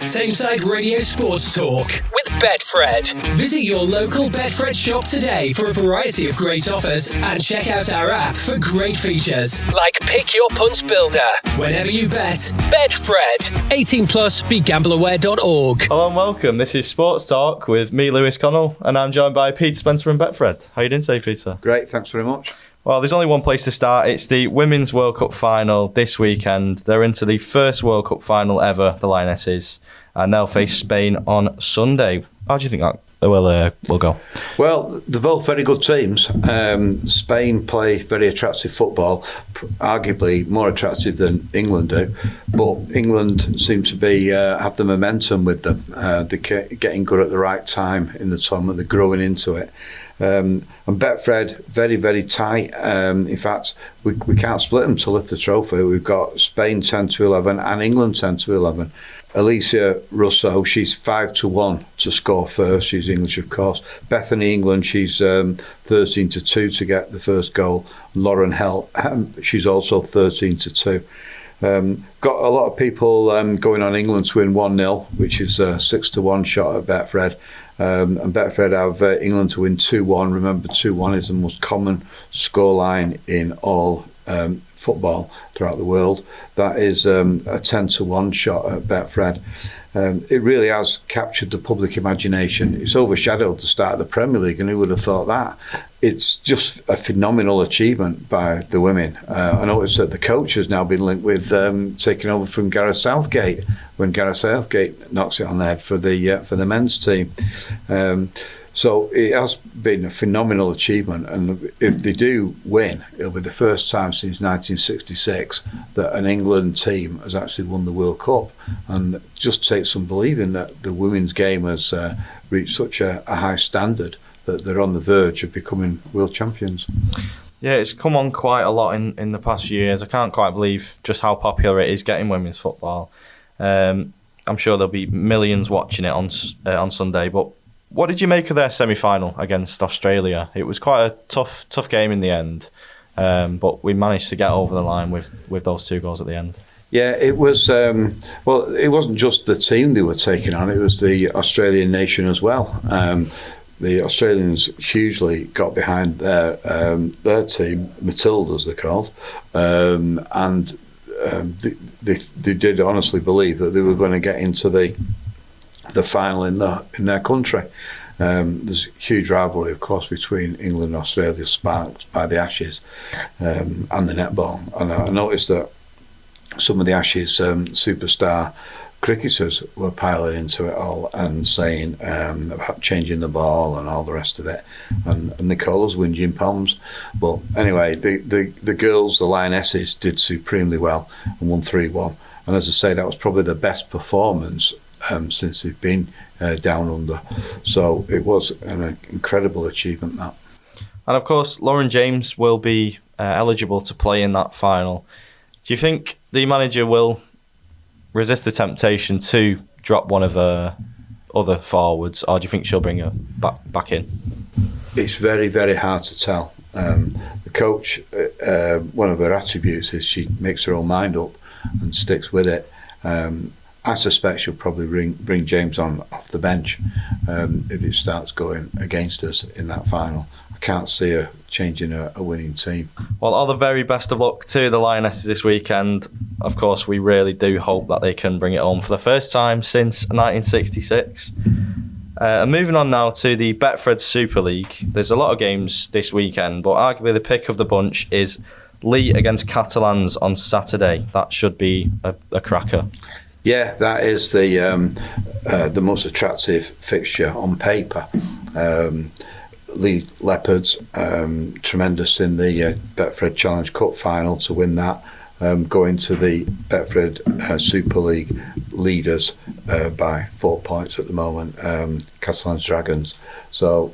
Tameside Radio Sports Talk with Betfred. Visit your local Betfred shop today for a variety of great offers and check out our app for great features like Pick Your Punt Builder. Whenever you bet, Betfred. 18 plus, begambleaware.org. Hello and welcome. This is Sports Talk with me, Lewis Connell, and I'm joined by Peter Spencer and Betfred. How you doing today, Peter? Great, thanks very much. Well, there's only one place to start. It's the Women's World Cup final this weekend. They're into the first World Cup final ever, the Lionesses, and they'll face Spain on Sunday. How do you think that will go? Well, they're both very good teams. Spain play very attractive football, arguably more attractive than England do. But England seem to be have the momentum with them. They're getting good at the right time in the tournament. They're growing into it. And Betfred, very, very tight. In fact, we can't split them to lift the trophy. We've got Spain 10-11 and England 10-11. Alicia Russo, she's 5-1 to score first. She's English, of course. Bethany England, she's 13-2 to get the first goal. Lauren Hell, she's also 13-2. Got a lot of people going on England to win 1-0, which is a 6-1 shot at Betfred. And Betfred have England to win 2-1. Remember, 2-1 is the most common scoreline in all football throughout the world. That is a 10-1 shot at Betfred. It really has captured the public imagination. It's overshadowed the start of the Premier League, and who would have thought that? It's just a phenomenal achievement by the women. I noticed that the coach has now been linked with taking over from Gareth Southgate when Gareth Southgate knocks it on the head for the men's team. So it has been a phenomenal achievement, and if they do win, it'll be the first time since 1966 that an England team has actually won the World Cup, and it just takes some believing that the women's game has reached such a high standard that they're on the verge of becoming world champions. Yeah, it's come on quite a lot in the past few years. I can't quite believe just how popular it is getting women's football. I'm sure there'll be millions watching it on Sunday, but what did you make of their semi-final against Australia? It was quite a tough game in the end, but we managed to get over the line with those 2 goals at the end. Yeah, it was. Well, it wasn't just the team they were taking on; it was the Australian nation as well. The Australians hugely got behind their team, Matildas they're called, and they did honestly believe that they were going to get into the final in their country. There's a huge rivalry, of course, between England and Australia, sparked by the Ashes and the netball. And I noticed that some of the Ashes superstar cricketers were piling into it all and saying about changing the ball and all the rest of it, and they call us whinging palms. But anyway, the girls, the Lionesses, did supremely well and won 3-1. And as I say, that was probably the best performance since they've been down under. So it was an incredible achievement, that. And of course, Lauren James will be eligible to play in that final. Do you think the manager will resist the temptation to drop one of her other forwards, or do you think she'll bring her back in? It's very, very hard to tell. The coach, one of her attributes is she makes her own mind up and sticks with it. I suspect she'll probably bring James on off the bench if it starts going against us in that final. I can't see her changing a winning team. Well, all the very best of luck to the Lionesses this weekend. Of course, we really do hope that they can bring it home for the first time since 1966. And moving on now to the Betfred Super League. There's a lot of games this weekend, but arguably the pick of the bunch is Lee against Catalans on Saturday. That should be a cracker. Yeah, that is the most attractive fixture on paper. Lee Leopards, tremendous in the Betfred Challenge Cup final to win that, going to the Betfred Super League leaders by 4 points at the moment, Catalans Dragons. So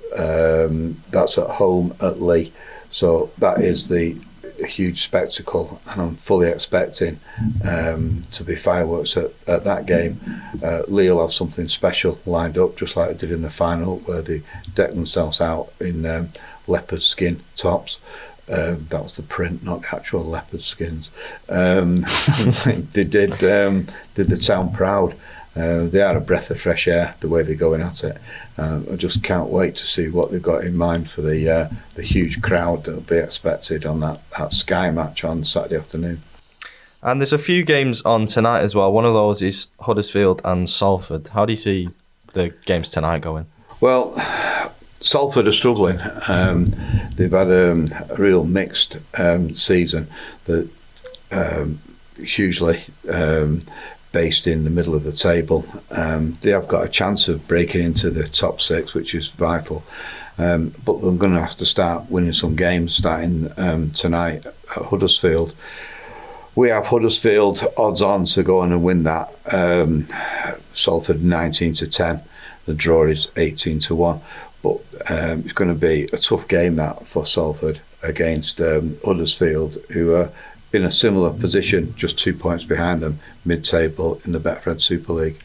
that's at home at Lee. So that is the huge spectacle, and I'm fully expecting to be fireworks at that game. Lee will have something special lined up, just like they did in the final, where they decked themselves out in leopard skin tops. That was the print, not the actual leopard skins. They did the town proud. They are a breath of fresh air, the way they're going at it. I just can't wait to see what they've got in mind for the huge crowd that will be expected on that Sky match on Saturday afternoon. And there's a few games on tonight as well. One of those is Huddersfield and Salford. How do you see the games tonight going? Well, Salford are struggling. They've had a real mixed season that hugely based in the middle of the table. They have got a chance of breaking into the top 6, which is vital. But they're going to have to start winning some games starting tonight at Huddersfield. We have Huddersfield odds on to go on and win that. Salford 19-10. The draw is 18-1. But it's going to be a tough game that for Salford against Huddersfield, who are in a similar position, just 2 points behind them, mid-table in the Betfred Super League.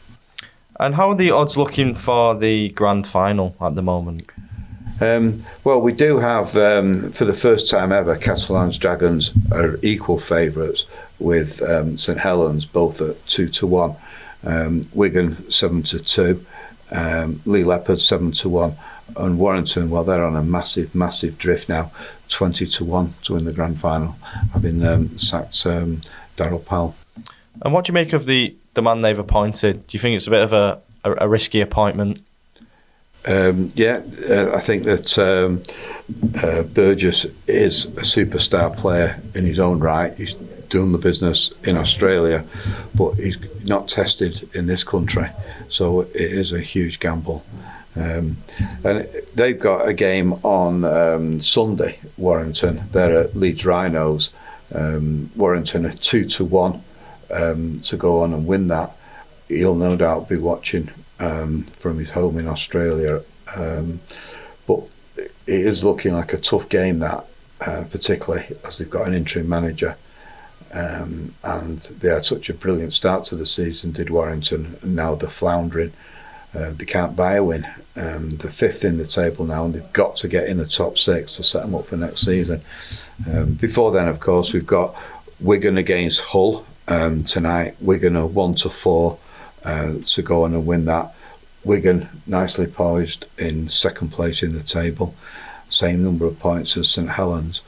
And how are the odds looking for the grand final at the moment? Well, we do have, for the first time ever, Catalan's Dragons are equal favourites with St Helens, both at 2-1. Wigan 7-2. Lee Leopards 7-1. And Warrington, well, they're on a massive drift now, 20-1 to win the grand final, having sacked Darryl Powell. And what do you make of the man they've appointed? Do you think it's a bit of a risky appointment? I think that Burgess is a superstar player in his own right. He's done the business in Australia, but he's not tested in this country, so it is a huge gamble. And they've got a game on Sunday, Warrington. They're at Leeds Rhinos. Warrington are 2-1 to go on and win that. He'll no doubt be watching from his home in Australia. But it is looking like a tough game, that, particularly as they've got an interim manager. And they had such a brilliant start to the season, did Warrington, and now they're floundering. They can't buy a win. They're 5th in the table now, and they've got to get in the top 6 to set them up for next season. Before then, of course, we've got Wigan against Hull tonight. Wigan are 1-4 to go on and win that. Wigan nicely poised in second place in the table, same number of points as St Helens.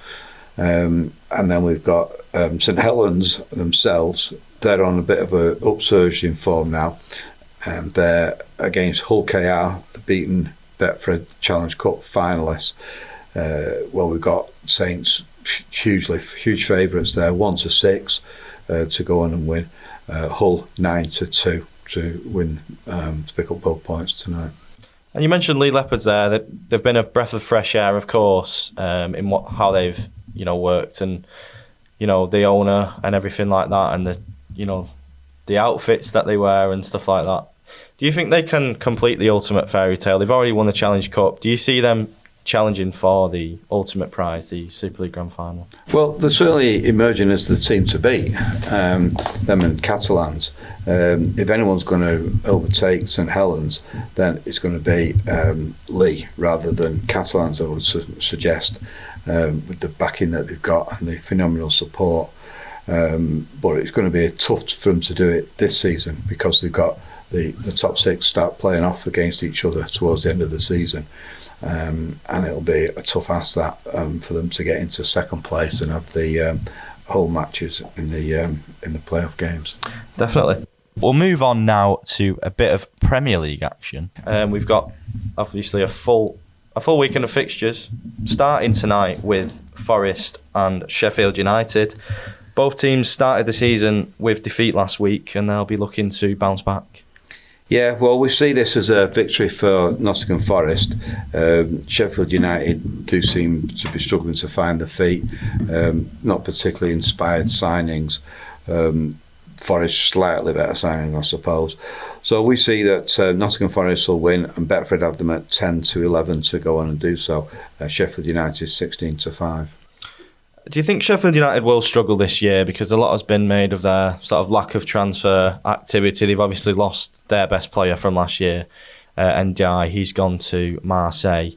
And then we've got St Helens themselves. They're on a bit of an upsurge in form now. They're against Hull KR, the beaten Betfred Challenge Cup finalists. We've got Saints huge favourites there, 1-6 to go on and win. Hull 9-2 to win, to pick up both points tonight. And you mentioned Lee Leopards there. They've been a breath of fresh air, of course, in how they've worked, and the owner and everything like that, and the outfits that they wear and stuff like that. Do you think they can complete the ultimate fairy tale? They've already won the Challenge Cup. Do you see them challenging for the ultimate prize, the Super League Grand Final? Well, they're certainly emerging as the team to beat, them and Catalans. If anyone's going to overtake St Helens, then it's going to be Lee rather than Catalans, I would suggest, with the backing that they've got and the phenomenal support. But it's going to be tough for them to do it this season because they've got the top 6 start playing off against each other towards the end of the season. And it'll be a tough ask that for them to get into second place and have the home matches in the playoff games. Definitely. We'll move on now to a bit of Premier League action. We've got obviously a full weekend of fixtures starting tonight with Forest and Sheffield United. Both teams started the season with defeat last week, and they'll be looking to bounce back. Yeah, well, we see this as a victory for Nottingham Forest. Sheffield United do seem to be struggling to find their feet. Not particularly inspired signings. Forest slightly better signing, I suppose. So we see that Nottingham Forest will win, and Betfred have them at 10-11 to go on and do so. Sheffield United 16-5. Do you think Sheffield United will struggle this year? Because a lot has been made of their sort of lack of transfer activity. They've obviously lost their best player from last year, Ndiaye. He's gone to Marseille.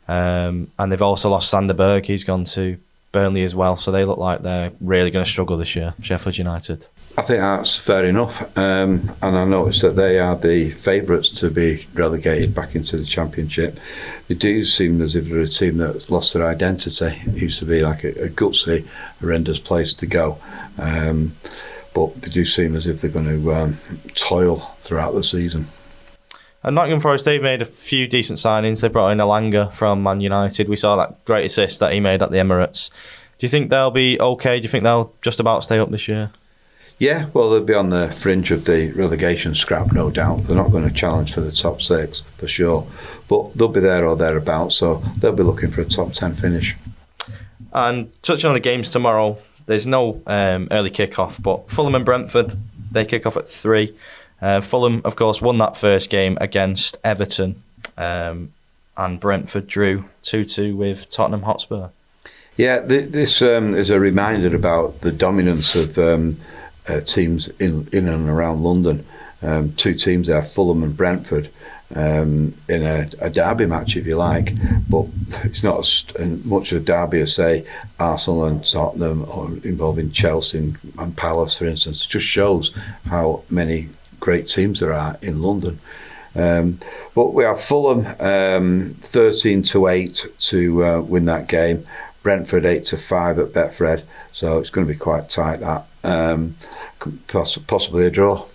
And they've also lost Sander Berg. He's gone to Burnley as well. So they look like they're really going to struggle this year, Sheffield United. I think that's fair enough. And I noticed that they are the favourites to be relegated back into the Championship. They do seem as if they're a team that's lost their identity. It used to be like a gutsy, horrendous place to go. But they do seem as if they're going to toil throughout the season. And Nottingham Forest, they've made a few decent signings. They brought in Elanga from Man United. We saw that great assist that he made at the Emirates. Do you think they'll be okay? Do you think they'll just about stay up this year? Yeah, well, they'll be on the fringe of the relegation scrap, no doubt. They're not going to challenge for the top 6, for sure. But they'll be there or thereabouts, so they'll be looking for a top 10 finish. And touching on the games tomorrow, there's no early kick-off, but Fulham and Brentford, they kick off at 3. Fulham, of course, won that first game against Everton, and Brentford drew 2-2 with Tottenham Hotspur. Yeah, this is a reminder about the dominance of teams in and around London. 2 teams there, Fulham and Brentford, in a derby match, if you like. But it's not as much of a derby as, say, Arsenal and Tottenham, or involving Chelsea and Palace, for instance. It just shows how many great teams there are in London. But we have Fulham 13-8 to win that game. Brentford 8-5 at Betfred, so it's going to be quite tight. That possibly a draw.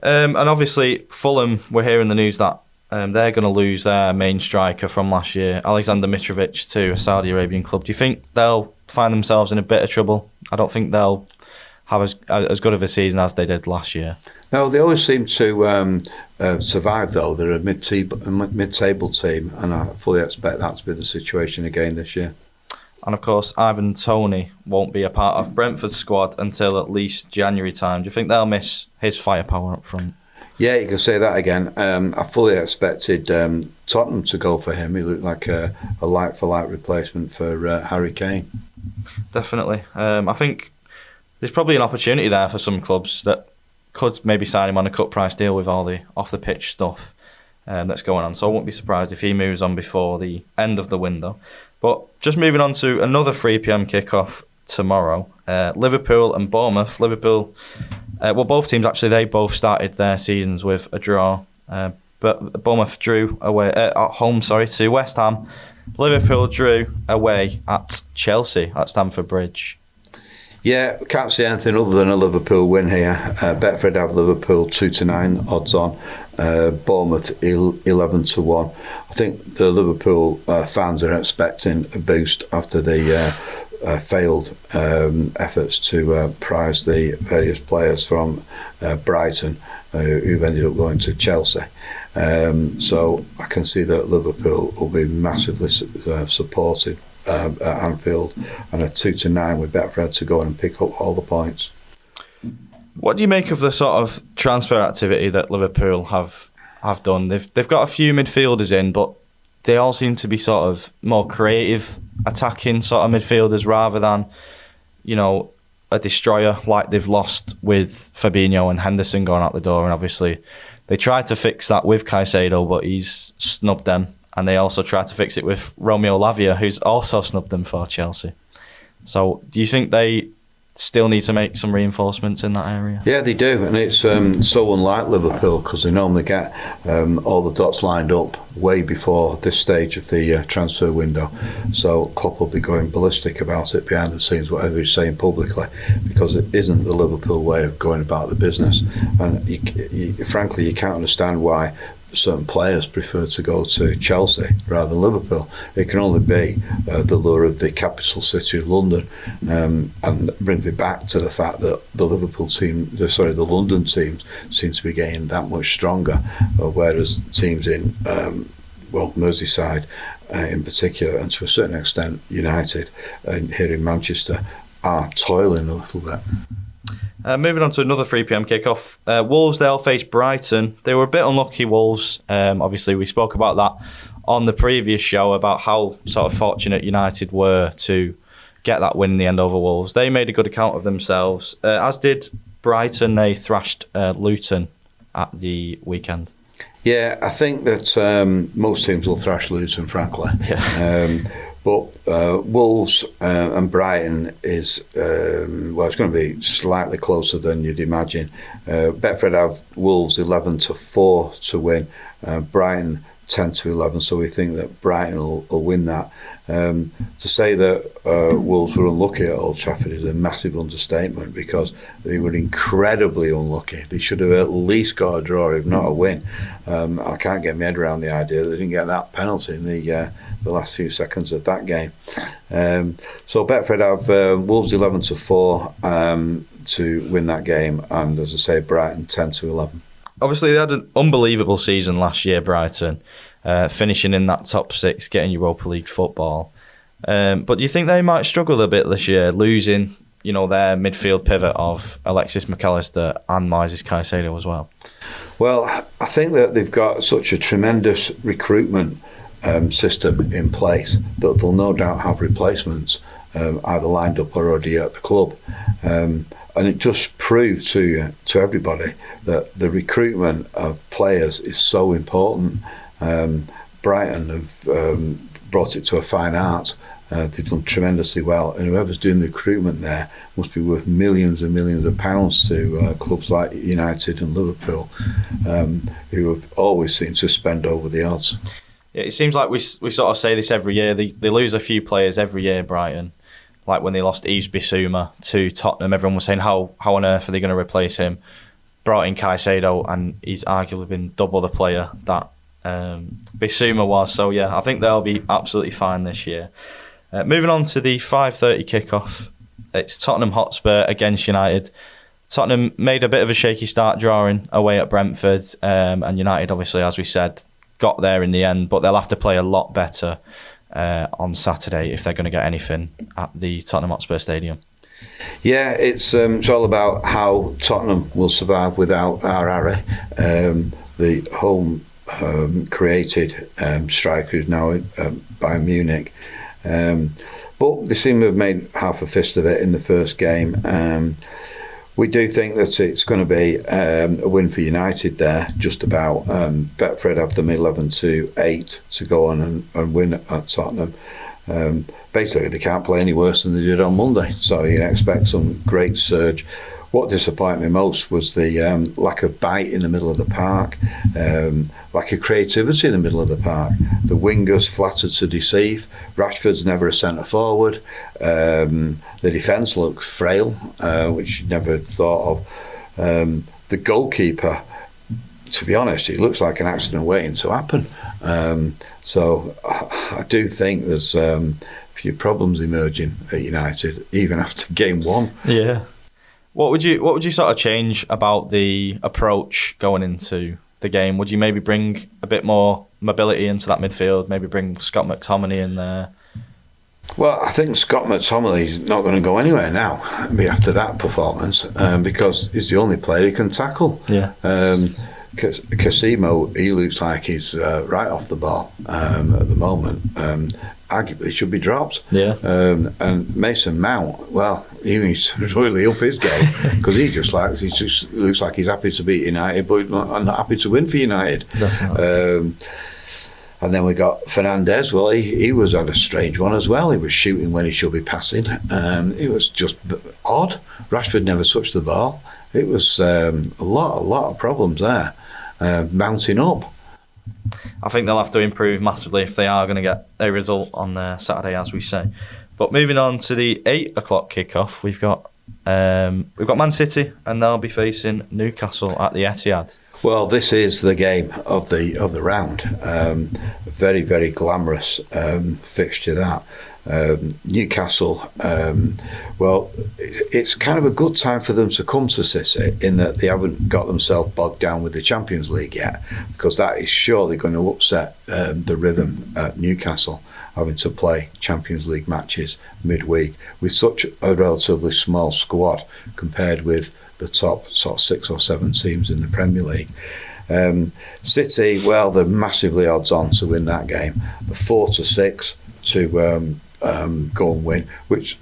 And obviously Fulham, we're hearing the news that they're going to lose their main striker from last year, Alexander Mitrovic, to a Saudi Arabian club. Do you think they'll find themselves in a bit of trouble? I don't think they'll have as good of a season as they did last year. No, they always seem to survive, though. They're a mid-table team, and I fully expect that to be the situation again this year. And of course, Ivan Toney won't be a part of Brentford's squad until at least January time. Do you think they'll miss his firepower up front? Yeah, you can say that again. I fully expected Tottenham to go for him. He looked like a like-for-like replacement for Harry Kane. Definitely. I think there's probably an opportunity there for some clubs that could maybe sign him on a cut price deal with all the off-the-pitch stuff that's going on. So I won't be surprised if he moves on before the end of the window. But just moving on to another 3 p.m. kickoff tomorrow, Liverpool and Bournemouth. Liverpool, both teams actually, they both started their seasons with a draw. But Bournemouth drew away at home, to West Ham. Liverpool drew away at Chelsea at Stamford Bridge. Yeah, can't see anything other than a Liverpool win here. Betfred have Liverpool 2-9 odds on. Bournemouth 11-1. I think the Liverpool fans are expecting a boost after the failed efforts to prize the various players from Brighton who've ended up going to Chelsea. So I can see that Liverpool will be massively supported at Anfield, and a 2-9 with Betfred to go and pick up all the points. What do you make of the sort of transfer activity that Liverpool have done? They've got a few midfielders in, but they all seem to be sort of more creative, attacking sort of midfielders rather than, a destroyer like they've lost with Fabinho and Henderson going out the door. And obviously they tried to fix that with Caicedo, but he's snubbed them. And they also tried to fix it with Romeo Lavia, who's also snubbed them for Chelsea. So do you think they still need to make some reinforcements in that area? Yeah, they do. And it's so unlike Liverpool, because they normally get all the dots lined up way before this stage of the transfer window. So Klopp will be going ballistic about it behind the scenes, whatever he's saying publicly, because it isn't the Liverpool way of going about the business. And frankly, you can't understand why certain players prefer to go to Chelsea rather than Liverpool. It can only be the lure of the capital city of London, and brings me back to the fact that the London teams seem to be getting that much stronger, whereas teams in Merseyside in particular, and to a certain extent United here in Manchester, are toiling a little bit. Moving on to another 3 p.m. kickoff. Wolves, they'll face Brighton. They were a bit unlucky, Wolves. Obviously, we spoke about that on the previous show, about how sort of fortunate United were to get that win in the end over Wolves. They made a good account of themselves, as did Brighton. They thrashed Luton at the weekend. Yeah, I think that most teams will thrash Luton, frankly. Yeah. But Wolves and Brighton is, it's going to be slightly closer than you'd imagine. Betfred have Wolves 11-4 to win, Brighton 10-11, so we think that Brighton will win that. To say that Wolves were unlucky at Old Trafford is a massive understatement, because they were incredibly unlucky. They should have at least got a draw, if not a win. I can't get my head around the idea that they didn't get that penalty in the last few seconds of that game. So Betfred have Wolves 11-4 to win that game, and as I say, Brighton 10-11. Obviously, they had an unbelievable season last year, Brighton, finishing in that top 6, getting Europa League football. But do you think they might struggle a bit this year, losing, their midfield pivot of Alexis McAllister and Moises Caicedo as well? Well, I think that they've got such a tremendous recruitment system in place that they'll no doubt have replacements either lined up or already at the club. And it just proved to everybody that the recruitment of players is so important. Brighton have brought it to a fine art. They've done tremendously well, and whoever's doing the recruitment there must be worth millions and millions of pounds to clubs like United and Liverpool, who have always seemed to spend over the odds. Yeah, it seems like we sort of say this every year. They lose a few players every year, Brighton. Like when they lost Yves Bissouma to Tottenham, everyone was saying, how on earth are they going to replace him? Brought in Caicedo, and he's arguably been double the player that Bissouma was. So yeah, I think they'll be absolutely fine this year. Moving on to the 5:30 kickoff, it's Tottenham Hotspur against United. Tottenham made a bit of a shaky start drawing away at Brentford, and United, obviously, as we said, got there in the end, but they'll have to play a lot better on Saturday if they're going to get anything at the Tottenham Hotspur Stadium. Yeah, it's all about how Tottenham will survive without our Harry, the home created striker who's now at Bayern Munich. But they seem to have made half a fist of it in the first game. We do think that it's going to be a win for United there, just about. Betfred have them 11-8 to go on and win at Tottenham. Basically, they can't play any worse than they did on Monday, so you can expect some great surge. What disappointed me most was the lack of bite in the middle of the park, lack of creativity in the middle of the park. The wingers flattered to deceive. Rashford's never a centre forward. The defence looks frail, which you never thought of. The goalkeeper, to be honest, it looks like an accident waiting to happen. So I do think there's a few problems emerging at United, even after game one. Yeah. What would you sort of change about the approach going into the game? Would you maybe bring a bit more mobility into that midfield? Maybe bring Scott McTominay in there? Well, I think Scott McTominay's not going to go anywhere now after that performance, because he's the only player he can tackle. Yeah. Casimo, he looks like he's right off the ball at the moment. Arguably should be dropped. Yeah. And Mason Mount, well, he needs to really up his game, because he just looks like he's happy to beat United, but not happy to win for United. And then we got Fernandez. Well, he was on a strange one as well. He was shooting when he should be passing. It was just odd. Rashford never touched the ball. It was a lot of problems there, mounting up. I think they'll have to improve massively if they are going to get a result on Saturday, as we say. But moving on to the 8 o'clock kickoff, we've got Man City, and they'll be facing Newcastle at the Etihad. Well, this is the game of the round. Very, very glamorous fixture that. Newcastle, well, it's kind of a good time for them to come to City, in that they haven't got themselves bogged down with the Champions League yet, because that is surely going to upset the rhythm at Newcastle, having to play Champions League matches midweek with such a relatively small squad compared with the top sort of 6 or 7 teams in the Premier League. City, well, they're massively odds on to win that game. The 4-6 to go and win, which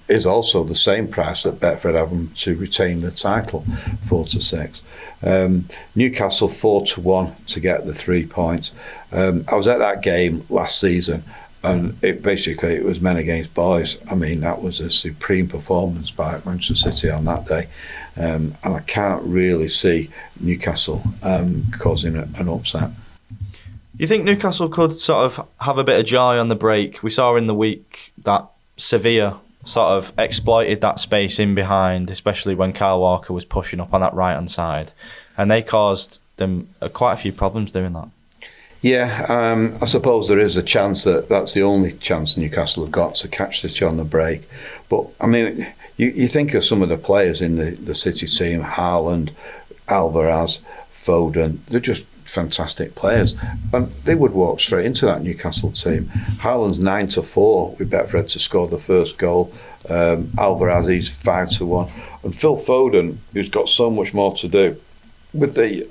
is also the same price that Betfred have them to retain the title, 4-6. Newcastle 4-1 to get the 3 points. I was at that game last season, And it was men against boys. I mean, that was a supreme performance by Manchester City on that day. And I can't really see Newcastle causing an upset. You think Newcastle could sort of have a bit of joy on the break? We saw in the week that Sevilla sort of exploited that space in behind, especially when Kyle Walker was pushing up on that right-hand side. And they caused them quite a few problems doing that. Yeah, I suppose there is a chance that's the only chance Newcastle have got to catch City on the break. But, I mean, you think of some of the players in the City team, Haaland, Alvarez, Foden, they're just fantastic players. And they would walk straight into that Newcastle team. Haaland's 9-4 with Betfred to score the first goal. Alvarez, he's 5-1. And Phil Foden, who's got so much more to do, with the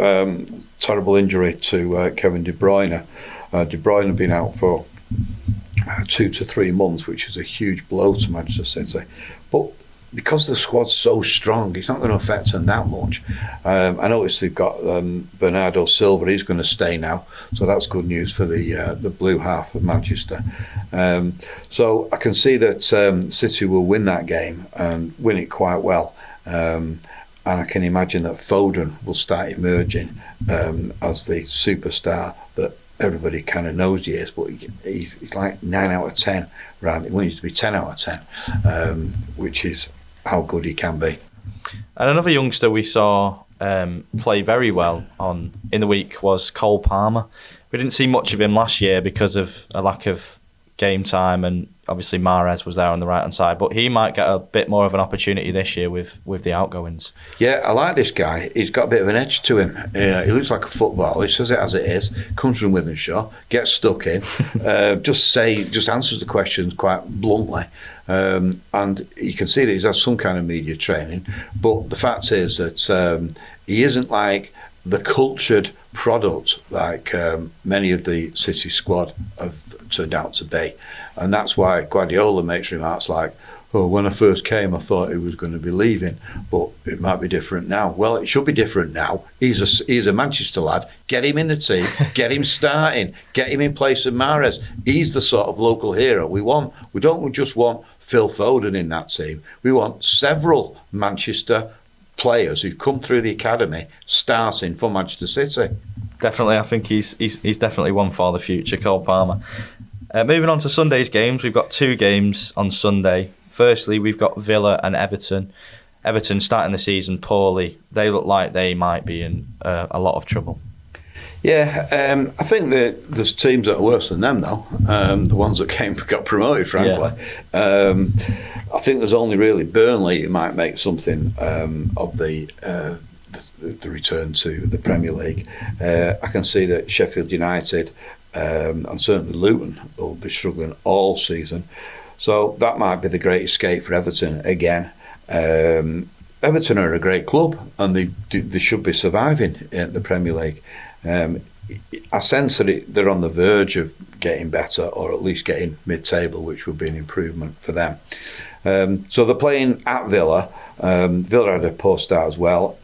terrible injury to Kevin De Bruyne. De Bruyne had been out for 2 to 3 months, which is a huge blow to Manchester City. But because the squad's so strong, it's not going to affect them that much. I noticed they've got Bernardo Silva. He's going to stay now, so that's good news for the blue half of Manchester. So I can see that City will win that game and win it quite well. And I can imagine that Foden will start emerging as the superstar that everybody kind of knows he is. But he's like 9 out of 10, right? He wants to be 10 out of 10, which is how good he can be. And another youngster we saw play very well in the week was Cole Palmer. We didn't see much of him last year because of a lack of game time, and obviously Mahrez was there on the right hand side, but he might get a bit more of an opportunity this year with the outgoings. Yeah, I like this guy. He's got a bit of an edge to him. He looks like a footballer. He says it as it is. Comes from Wythenshawe, gets stuck in, just answers the questions quite bluntly. And you can see that he's had some kind of media training. But the fact is that he isn't like the cultured product like many of the City squad have turned out to be. And that's why Guardiola makes remarks like, oh, when I first came, I thought he was going to be leaving, but it might be different now. Well, it should be different now. He's a Manchester lad. Get him in the team, get him starting, get him in place of Mahrez. He's the sort of local hero we want. We don't just want Phil Foden in that team. We want several Manchester players who come through the academy starting for Manchester City. Definitely, I think he's definitely one for the future, Cole Palmer. Moving on to Sunday's games, we've got 2 games on Sunday. Firstly, we've got Villa and Everton. Everton starting the season poorly. They look like they might be in a lot of trouble. Yeah, I think that there's teams that are worse than them, though. The ones that got promoted, frankly. Yeah. I think there's only really Burnley who might make something of the return to the Premier League. I can see that Sheffield United and certainly Luton will be struggling all season. So that might be the great escape for Everton again. Everton are a great club and they should be surviving in the Premier League. I sense that they're on the verge of getting better, or at least getting mid-table, which would be an improvement for them. So they're playing at Villa. Villa had a poor start as well.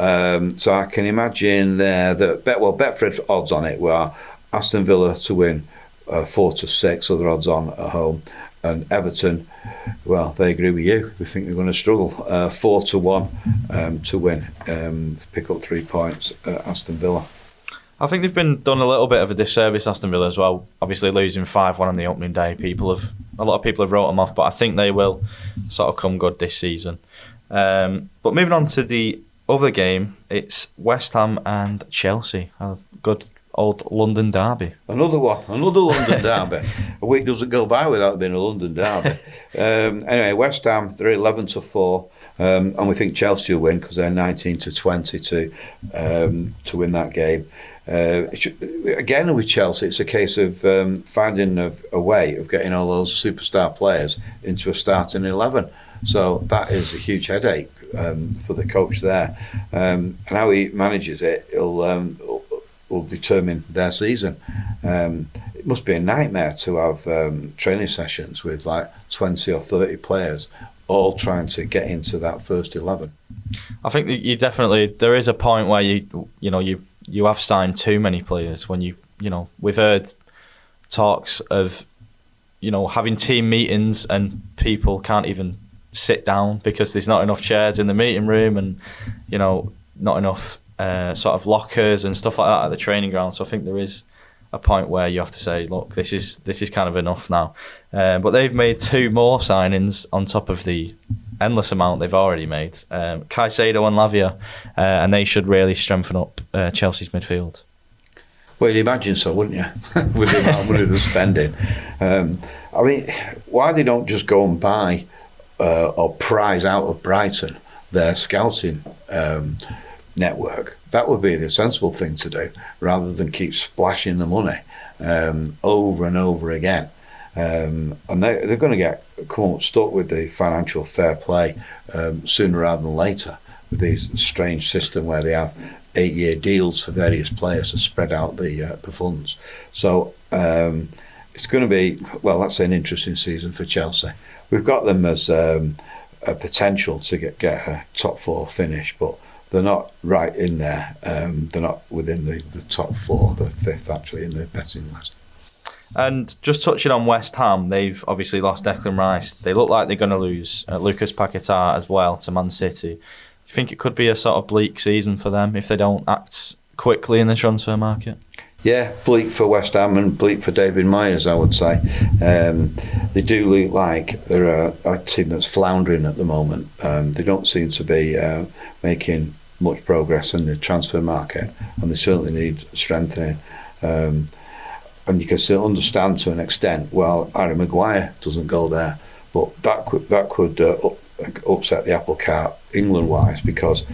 So I can imagine Betfred odds on it were Aston Villa to win 4-6, other odds on at home. And Everton, well, they agree with you. They think they're going to struggle. 4-1 to win, to pick up 3 points at Aston Villa. I think they've been done a little bit of a disservice, Aston Villa, as well. Obviously losing 5-1 on the opening day. A lot of people have wrote them off, but I think they will sort of come good this season. But moving on to the other game, it's West Ham and Chelsea. A good old London derby. Another London derby. A week doesn't go by without being a London derby. Anyway, West Ham, they're 11-4. And we think Chelsea will win because they're 19-20 to win that game. Again with Chelsea, it's a case of finding a way of getting all those superstar players into a starting 11. So that is a huge headache for the coach there. And how he manages it, will determine their season. It must be a nightmare to have training sessions with like 20 or 30 players all trying to get into that first 11. I think that there is a point where you have signed too many players. When we've heard talks of having team meetings and people can't even sit down because there's not enough chairs in the meeting room, and not enough sort of lockers and stuff like that at the training ground. So I think there is a point where you have to say, look, this is kind of enough now. But they've made 2 more signings on top of the endless amount they've already made. Caicedo and Lavia, and they should really strengthen up Chelsea's midfield. Well, you'd imagine so, wouldn't you? With the amount of money they're spending. I mean, why they don't just go and buy or prize out of Brighton their scouting network? That would be the sensible thing to do, rather than keep splashing the money over and over again. And they're going to come stuck with the financial fair play sooner rather than later, with this strange system where they have 8-year deals for various players to spread out the funds. So it's going to be, well, that's an interesting season for Chelsea. We've got them as a potential to get a top 4 finish, but they're not right in there. They're not within the top 4, the 5th actually in the betting list. And just touching on West Ham, they've obviously lost Declan Rice. They look like they're going to lose Lucas Paquetá as well to Man City. Do you think it could be a sort of bleak season for them if they don't act quickly in the transfer market? Yeah, bleak for West Ham and bleak for David Moyes, I would say. They do look like they're a team that's floundering at the moment. They don't seem to be making much progress in the transfer market, and they certainly need strengthening. And you can still understand to an extent, well, Harry Maguire doesn't go there, but that could upset the apple cart England-wise, because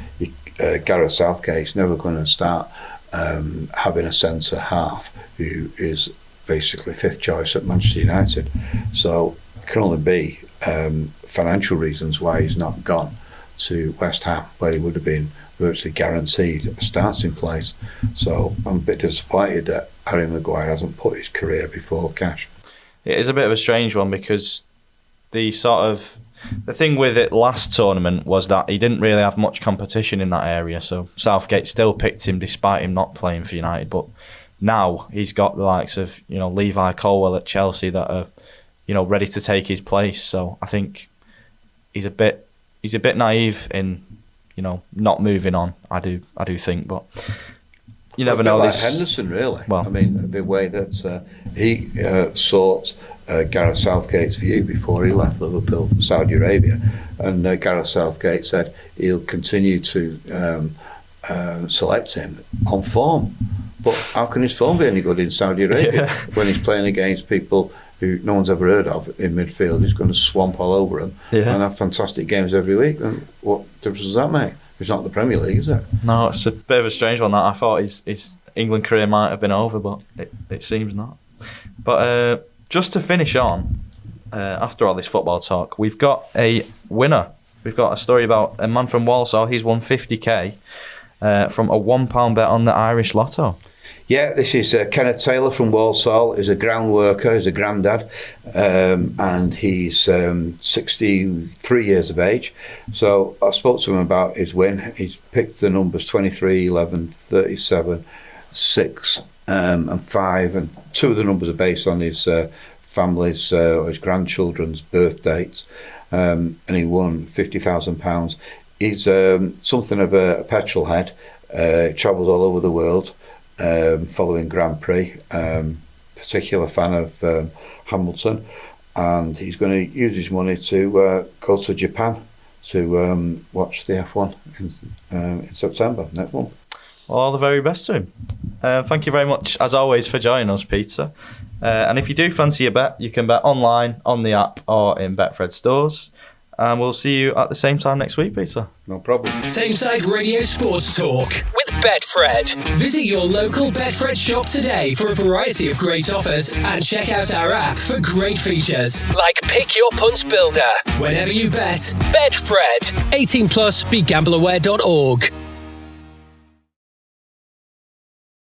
Gareth Southgate's never going to start having a centre half who is basically 5th choice at Manchester United. So it can only be financial reasons why he's not gone to West Ham, where he would have been virtually guaranteed a starting place. So I'm a bit disappointed that Harry Maguire hasn't put his career before cash. It is a bit of a strange one, because the thing with it last tournament was that he didn't really have much competition in that area, so Southgate still picked him despite him not playing for United. But now he's got the likes of Levi Colwill at Chelsea that are ready to take his place. So I think he's a bit naive in not moving on. I do think, but you never know. Like Henderson, really. Well, I mean, the way that he sought Gareth Southgate's view before he left Liverpool for Saudi Arabia, and Gareth Southgate said he'll continue to select him on form. But how can his form be any good in Saudi Arabia when he's playing against people who no one's ever heard of in midfield? He's going to swamp all over them and have fantastic games every week. And what difference does that make? It's not the Premier League, is it? No, it's a bit of a strange one. That I thought his England career might have been over, but it seems not. But just to finish on, after all this football talk, we've got a winner. We've got a story about a man from Walsall. He's won 50k from a £1 bet on the Irish Lotto. Yeah, this is Kenneth Taylor from Walsall. He's a ground worker, he's a granddad, and he's 63 years of age. So I spoke to him about his win. He's picked the numbers 23, 11, 37, 6 and 5, and 2 of the numbers are based on his family's or his grandchildren's birth dates, and he won £50,000. He's something of a petrol head, travels all over the world, following Grand Prix, particular fan of Hamilton, and he's going to use his money to go to Japan to watch the F1 in September next month. Well, all the very best to him. Thank you very much, as always, for joining us, Peter. And if you do fancy a bet, you can bet online, on the app, or in Betfred stores. And we'll see you at the same time next week, Peter. No problem. Tameside Radio Sports Talk with Betfred. Visit your local Betfred shop today for a variety of great offers, and check out our app for great features like Pick Your Punt Builder. Whenever you bet, Betfred. 18+, begambleaware.org.